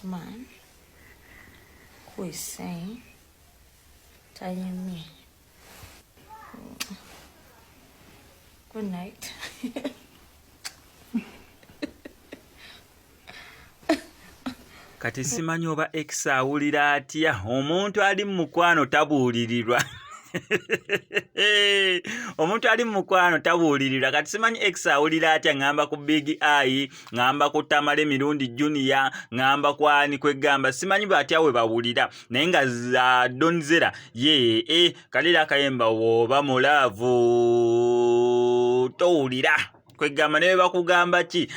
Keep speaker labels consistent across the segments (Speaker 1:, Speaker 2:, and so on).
Speaker 1: man who is saying, telling me, good night.
Speaker 2: Kati simanyi oba X awulira atya. Omuntu ali mu mukwano tabuulirirwa. Omuntu ali mu mukwano tabuulirirwa. Kati simanyi X awulira atya. Ngamba ku Big Eye, ngamba ku Tamale Mirundi Junior, ngamba ku ani kwegamba. Simanyi batya we bawulira. Naye nga za Donzera ye kalira akayemba woba mulaavu towulira. Kwegamba ne bakugamba ki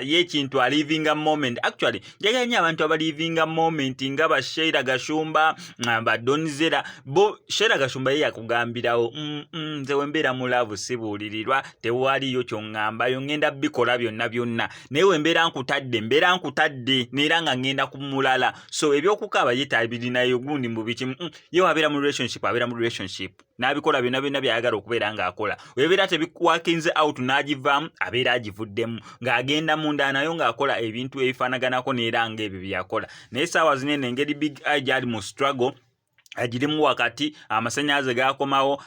Speaker 2: ye ekintu a living a moment. Actually njaganya abantu aba living a moment nga ba Sheila Gashumba ba Donzera bo Sheila Gashumba ye yakugambirawo nze wembeera mu love sibuulirirwa tewaliyo kyongamba yo ngenda bikola byonna naye wembeera nkutadde neera nga ngenda kumulala so ebyokukaba yetabirinayo gundi mu biki ye wabeera mu relationship n'abikola byonna byayagala okubeera ng'akola webeera tebikwakinze out n'agivaamu abeera agivuddemu ng'agenda munda nayo ng'akola ebintu ebifanaganako neera ng'ebyo byakola naye saawa zinene engeri Big Eye gyali mu struggle agirimu wakati amasannyalaze gakomawo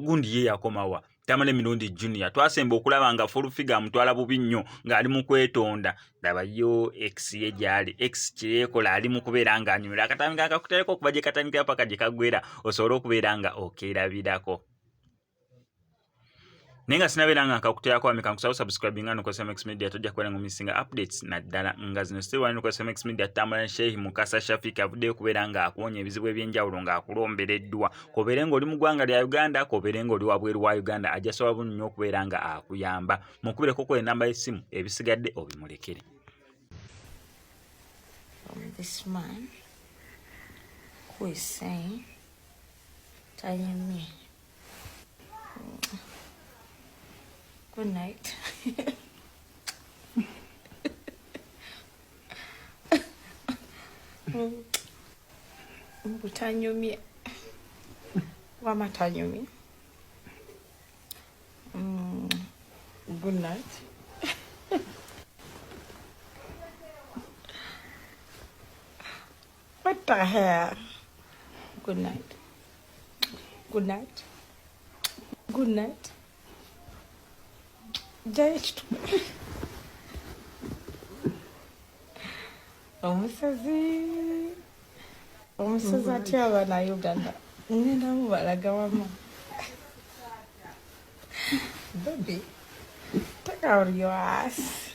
Speaker 2: gundi ye yakomawa Tamale Mirundi Junior twasemba okulaba nga full figure amutwala bubi nnyo ng'ali mu kwetonda ndaba yo X ye gyali X kyekola ali mu kubeera ng'anyumira akatambi kakutereko okuba gye katandikira paka gye kagwera osobola okubeera nga okeerabirako nenga sinabeera nga nkakuteerako wameka nkusaba subscribe nga nukozesa MX Media tojja kubeera ng'omisinga updates naddala nga zino still wali nukozesa MX Media Tamala Sheikh Mukasa Shafik avuddeyo kubeera ng'akuwonya ebizibu eby'enjawulo ng'akulombereddwa kobeere ng'oli mu ggwanga lya Uganda kobeere ng'oli wabweru wa Uganda ajja sobola bulungi nnyo okubeera nga akuyamba mukubireko ku enamba y'essimu ebisigadde obimulekere.
Speaker 1: This man who is saying, telling me, good night. Butanyumye. Wamatanyumye. Good night. What the hell? Good night. Good night. Good night. Just omusazi atya abaana Uganda ngenda mubalaga wama baby take out your ass.